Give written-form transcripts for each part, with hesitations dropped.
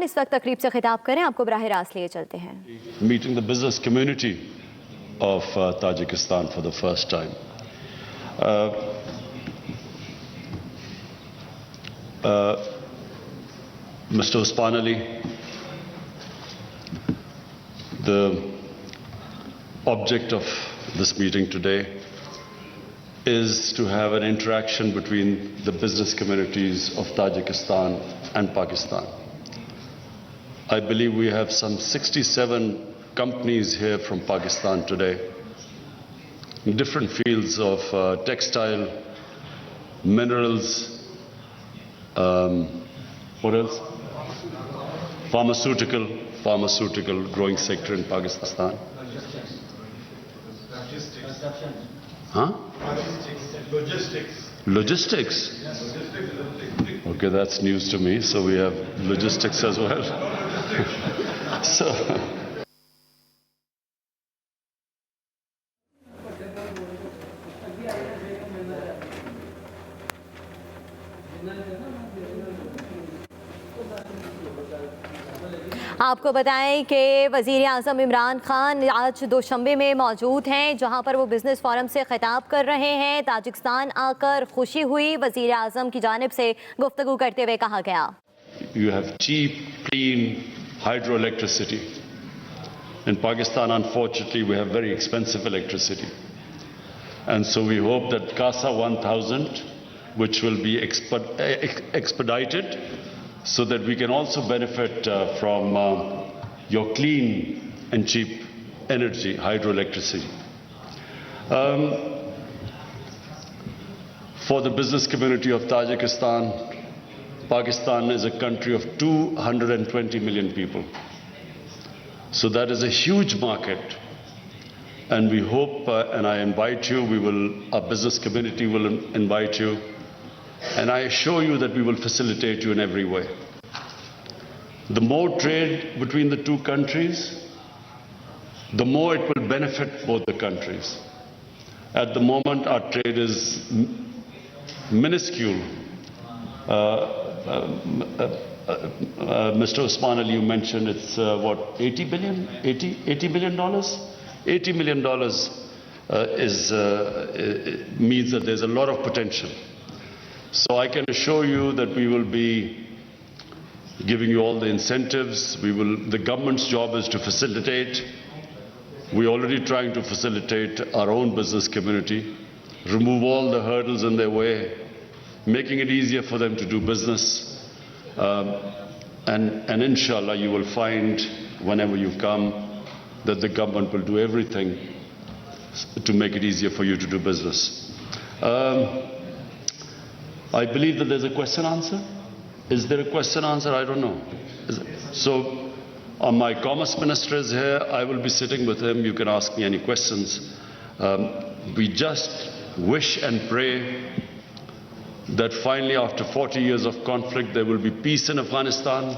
इस वक्त तकरीब से खिताब करें, आपको बराह रास्त लिए चलते हैं। Meeting the business community of Tajikistan for the first time. Mr. Usman Ali, the object of this meeting today is to have an interaction between the business communities of Tajikistan and Pakistan. I believe we have some 67 companies here from Pakistan today in different fields of textile, minerals, what else? Pharmaceutical growing sector in Pakistan. Huh? Logistics? Okay, that's news to me. So we have logistics as well. So, आपको बताएं कि वज़ीर आज़म इमरान खान आज दोशंबे में मौजूद हैं, जहां पर वो बिज़नेस फोरम से ख़िताब कर रहे हैं। ताजिकिस्तान आकर खुशी हुई, वज़ीर आज़म की जानिब से गुफ्तगू करते हुए कहा गया, you have cheap, clean hydroelectricity. In Pakistan, unfortunately, we have very expensive electricity. And so we hope that CASA 1000, which will be expedited, so that we can also benefit from your clean and cheap energy, hydroelectricity. For the business community of Tajikistan, Pakistan is a country of 220 million people. So that is a huge market. And we hope, and I invite you, our business community will invite you, and I assure you that we will facilitate you in every way. The more trade between the two countries, the more it will benefit both the countries. At the moment, our trade is minuscule. Mr. Usman Ali, you mentioned it's what, $80 billion? $80 million? $80 million means that there's a lot of potential. So I can assure you that we will be giving you all the incentives. The government's job is to facilitate. We're already trying to facilitate our own business community, remove all the hurdles in their way, making it easier for them to do business. And inshallah, you will find whenever you come that the government will do everything to make it easier for you to do business. I believe that there's a question answer. Is there a question answer? I don't know. So my commerce minister is here. I will be sitting with him. You can ask me any questions. We just wish and pray that finally, after 40 years of conflict, there will be peace in Afghanistan.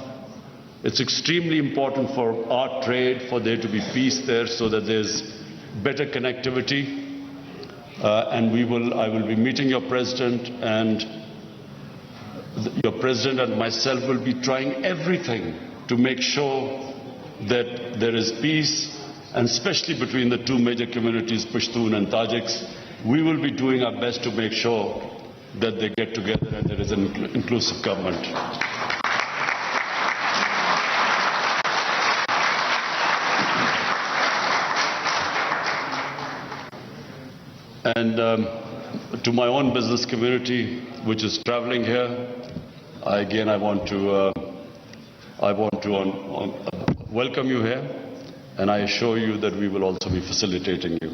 It's extremely important for our trade, for there to be peace there, so that there's better connectivity. And I will be meeting your president, and your president and myself will be trying everything to make sure that there is peace, and especially between the two major communities, Pashtun and Tajiks. We will be doing our best to make sure that they get together and there is an inclusive government. And to my own business community, which is traveling here, I want to welcome you here, and I assure you that we will also be facilitating you.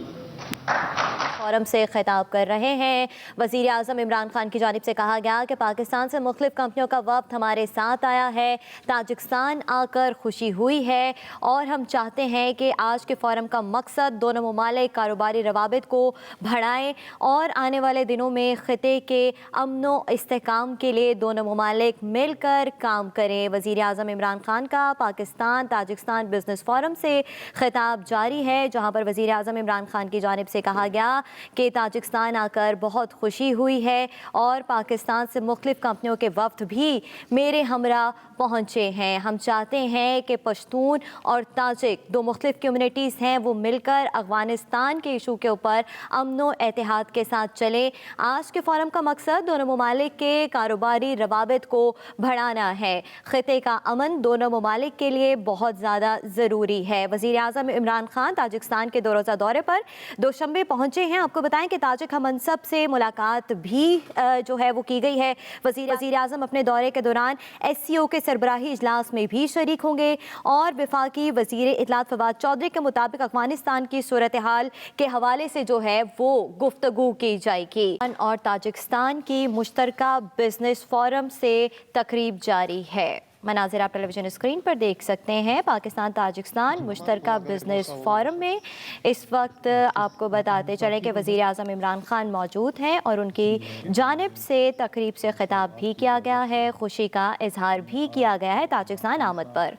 Forum से खिताब कर रहे हैं। वज़ीर आज़म इमरान खान की जानिब से कहा गया कि पाकिस्तान से मुख्तलिफ़ कंपनियों का वफ़द हमारे साथ आया है, ताजिकिस्तान आकर खुशी हुई है, और हम चाहते हैं कि आज के फोरम का मकसद दोनों ममालिक कारोबारी रवाबित को बढ़ाएं और आने वाले दिनों में ख़िते के अमन व इस्तेहकाम के लिए दोनों ममालिक मिलकर काम करें। वज़ीर आज़म इमरान खान का पाकिस्तान ताजिकिस्तान बिज़नेस फोरम से खिताब जारी है, जहाँ पर वज़ीर आज़म इमरान खान की जानिब से कहा गया کہ ताजिकिस्तान आकर बहुत खुशी हुई है और पाकिस्तान से मुख्तलिफ कंपनियों के वफ्द भी मेरे हमरा पहुँचे हैं। हम चाहते हैं कि पश्तून और ताजिक दो मुख्तलिफ कम्युनिटीज़ हैं वो मिलकर अफ़गानिस्तान के इशू के ऊपर अमन व एतिहाद के साथ चले। आज के फोरम का मकसद दोनों ममालिक के कारोबारी रवाबित को बढ़ाना है। खिते का अमन दोनों ममालिक के लिए बहुत ज़्यादा ज़रूरी है। वज़ीर आज़म इमरान खान ताजिकिस्तान के 2 रोज़ा दौरे पर दोशंबे पहुँचे हैं। आपको बताएं कि ताजिक हम मनसब से मुलाकात भी जो है वो की गई है। वज़ीर आज़म अपने दौरे के दौरान SCO के सरबराही इजलास में भी शरीक होंगे और वफाकी वज़ीर इत्तलात फवाद चौधरी के मुताबिक अफ़गानिस्तान की सूरत हाल के हवाले से जो है वो गुफ्तगू की जाएगी। और ताजिकिस्तान की मुश्तरका बिजनेस फोरम से तकरीब जारी है। मनाज़िर आप टेलीविज़न स्क्रीन पर देख सकते हैं। पाकिस्तान ताजिकिस्तान मुश्तरका बिजनेस फोरम में इस वक्त आपको बताते चलें कि वज़ीर आज़म इमरान खान मौजूद हैं और उनकी जानिब से तकरीब से खिताब भी किया गया है, खुशी का इजहार भी किया गया है ताजिकिस्तान आमद पर।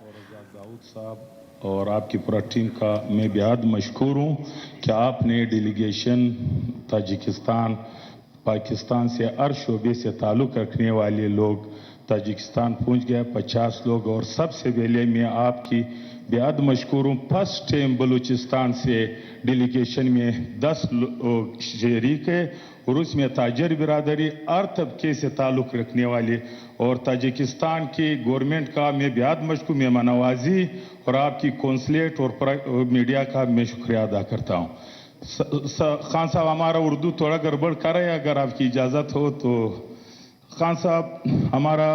और आपकी पूरा टीम का मैं बेहद मशकूर हूँ कि आपने डेलीगेशन ताजिकिस्तान पाकिस्तान से हर शोबे से ताल्लुक़ रखने वाले लोग ताजिकिस्तान पहुंच गया 50 लोग। और सबसे पहले मैं आपकी बेहद मशकूर हूँ। फर्स्ट टाइम बलूचिस्तान से डेलीगेशन में 10 लोग शरीक है और उसमें ताजर बिरादरी हर तबके से ताल्लुक़ रखने वाले और ताजिकिस्तान की गवर्नमेंट का मैं बेहद मशकूर मेहमान नवाजी और आपकी कौंसलेट और मीडिया का मैं शुक्रिया अदा करता हूँ। खान साहब हमारा उर्दू थोड़ा गड़बड़ कर रहे हैं, अगर आपकी इजाज़त हो तो। खान साहब हमारा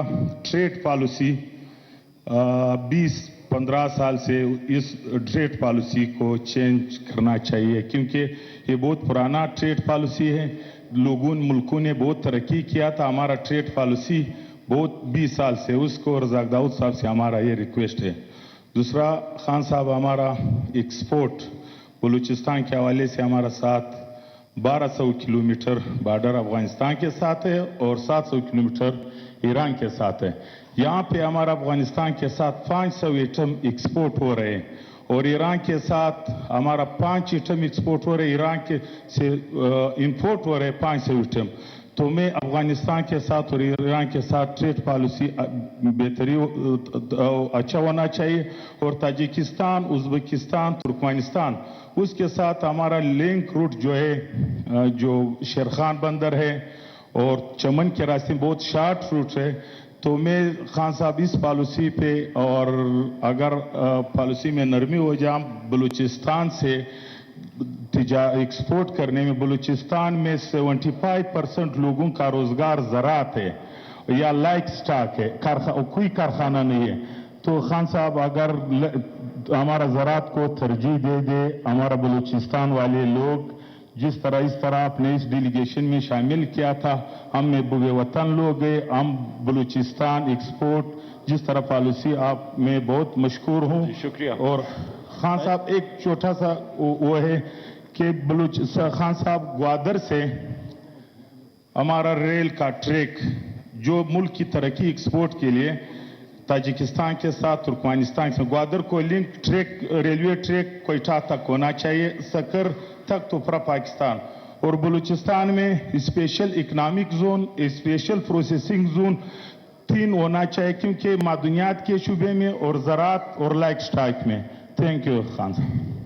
ट्रेड पॉलिसी 20-15 साल से इस ट्रेड पॉलिसी को चेंज करना चाहिए क्योंकि ये बहुत पुराना ट्रेड पॉलिसी है। मुल्कों ने बहुत तरक्की किया था। हमारा ट्रेड पॉलिसी बहुत 20 साल से उसको रज़ाक दाऊद साहब से हमारा ये रिक्वेस्ट है। दूसरा खान साहब हमारा एक्सपोर्ट बलूचिस्तान के हवाले से हमारा साथ 1200 किलोमीटर बॉर्डर अफगानिस्तान के साथ है और 700 किलोमीटर ईरान के साथ है। यहाँ पे हमारा अफगानिस्तान के साथ 500 आइटम एक्सपोर्ट हो रहे हैं और ईरान के साथ हमारा 5 आइटम एक्सपोर्ट हो रहे हैं। ईरान के से इंपोर्ट हो रहे हैं 500 आइटम। तो मैं अफगानिस्तान के साथ और ईरान के साथ ट्रेड पॉलिसी बेहतरीन अच्छा होना चाहिए और ताजिकिस्तान, उज़्बेकिस्तान, तुर्कमेनिस्तान उसके साथ हमारा लिंक रूट जो है जो शेरखान बंदर है और चमन के रास्ते बहुत शार्ट रूट है। तो मैं खान साहब इस पॉलिसी पे और अगर पॉलिसी में नरमी हो जाए बलूचिस्तान से एक्सपोर्ट करने में, बलूचिस्तान में 75% लोगों का रोजगार ज़राअत है या लाइक स्टॉक है, कोई कारखाना नहीं है। तो खान साहब अगर हमारा ज़राअत को तरजीह दे दे, हमारा बलूचिस्तान वाले लोग जिस तरह इस तरह आपने इस डेलीगेशन में शामिल किया था, हम में बुगे वतन लोग गए, हम बलूचिस्तान एक्सपोर्ट जिस तरह पॉलिसी आप मैं बहुत मशकूर हूँ। शुक्रिया। और खान साहब एक छोटा सा वो है कि खान साहब ग्वादर से हमारा रेल का ट्रैक जो मुल्क की तरक्की एक्सपोर्ट के लिए ताजिकिस्तान के साथ तुर्कमेनिस्तान से ग्वादर को link track railway track Quetta तक होना चाहिए, सकर तक तो पूरा पाकिस्तान। और बलूचिस्तान में special economic zone, special processing zone 3 होना चाहिए क्योंकि मादनियात के शुबे में और ज़राअत और लाइक स्टॉक में। थैंक यू खान साहब।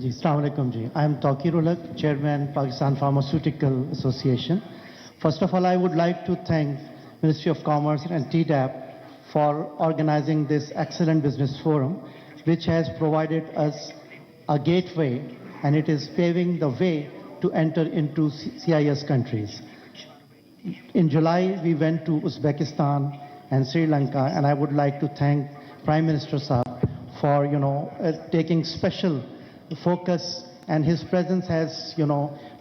जी अस्सलाम वालेकुम जी। आई एम तौकीर उलग, chairman Pakistan pharmaceutical association. First of all I would like to thank Ministry of Commerce and TDAP for organizing this excellent business forum, which has provided us a gateway and it is paving the way to enter into CIS countries. In July, we went to Uzbekistan and Sri Lanka, and I would like to thank Prime Minister Saab for, taking special focus, and his presence has,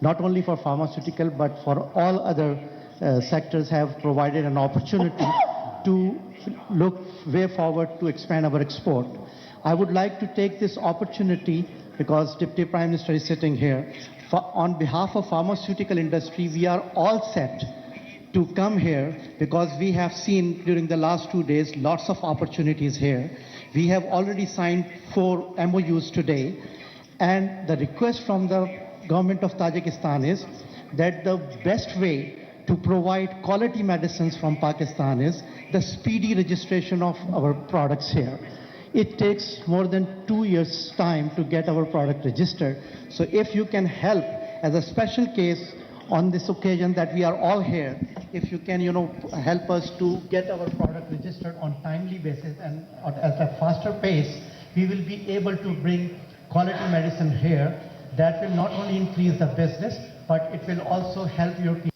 not only for pharmaceutical but for all other sectors have provided an opportunity to look way forward to expand our export. I would like to take this opportunity because Deputy Prime Minister is sitting here. On behalf of pharmaceutical industry, we are all set to come here because we have seen during the last 2 days lots of opportunities here. We have already signed 4 MOUs today, and the request from the government of Tajikistan is that the best way to provide quality medicines from Pakistan is the speedy registration of our products here. It takes more than 2 years' time to get our product registered. So if you can help as a special case on this occasion that we are all here, if you can, help us to get our product registered on timely basis and at a faster pace, we will be able to bring quality medicine here. That will not only increase the business, but it will also help your people.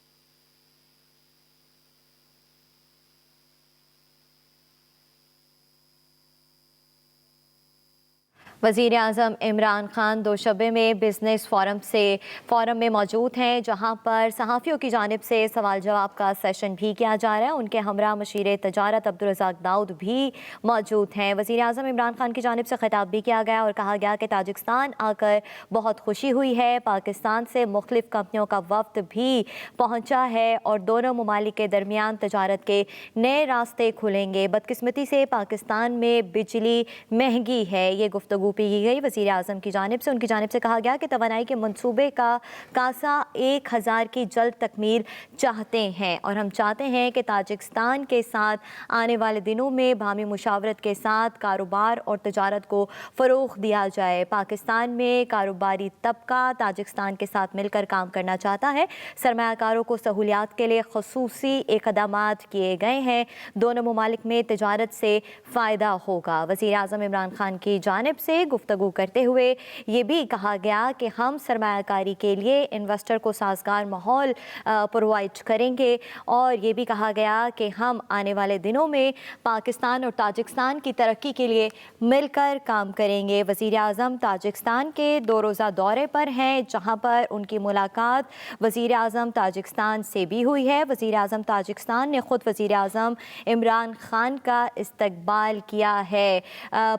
वज़ीर आज़म इमरान खान दोशबे में business forum में मौजूद हैं, जहां पर सहाफ़ियों की जानिब से सवाल जवाब का सेशन भी किया जा रहा है। उनके हमरा मशीर तजारत अब्दुल रज़ाक दाऊद भी मौजूद हैं। वज़ीर आज़म इमरान खान की जानिब से खिताब भी किया गया और कहा गया कि ताजिकिस्तान आकर बहुत खुशी हुई है। पाकिस्तान से मुख्तलिफ़ कंपनियों का वफ़द भी पहुँचा है और दोनों ममालिक के दरमियान तजारत के नए रास्ते खुलेंगे। बदकिस्मती से पाकिस्तान में बिजली महंगी है, ये गुफ्तगू की गई वज़ीर आज़म की जानिब से। उनकी जानिब से कहा गया कि तवानाई के मंसूबे का कासा 1000 की जल्द तकमील चाहते हैं और हम चाहते हैं कि ताजिकिस्तान के साथ आने वाले दिनों में बाहमी मुशावरत के साथ कारोबार और तजारत को फ़रोग़ दिया जाए। पाकिस्तान में कारोबारी तबका ताजिकिस्तान के साथ मिलकर काम करना चाहता है। सरमायाकारों को सहूलियात के लिए ख़ुसूसी इक़दामात किए गए हैं। दोनों ममालिक में तजारत से फ़ायदा होगा। वज़ीर आज़म इमरान खान की जानिब से गुफ्तगू करते हुए ये भी कहा गया कि हम सरमायाकारी के लिए इन्वेस्टर को साजगार माहौल प्रोवाइड करेंगे और ये भी कहा गया कि हम आने वाले दिनों में पाकिस्तान और ताजिकिस्तान की तरक्की के लिए मिलकर काम करेंगे। वज़ीर आज़म ताजिकिस्तान के 2 रोज़ा दौरे पर हैं, जहाँ पर उनकी मुलाकात वज़ीर आज़म ताजिकिस्तान से भी हुई है। वज़ीर आज़म ताजिकिस्तान ने ख़ुद वज़ीर आज़म इमरान खान का इस्तकबाल किया है।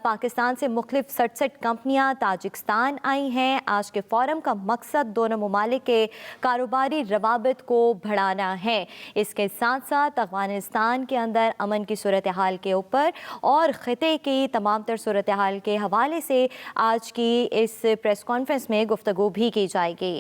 पाकिस्तान से मुख्तलिफ 67 कंपनियां ताजिकिस्तान आई हैं। आज के फोरम का मकसद दोनों ममालिक के कारोबारी रवाबित को बढ़ाना है। इसके साथ साथ अफ़गानिस्तान के अंदर अमन की सूरत हाल के ऊपर और ख़िते की तमाम तर सूरत हाल के हवाले से आज की इस प्रेस कॉन्फ्रेंस में गुफ्तगू भी की जाएगी।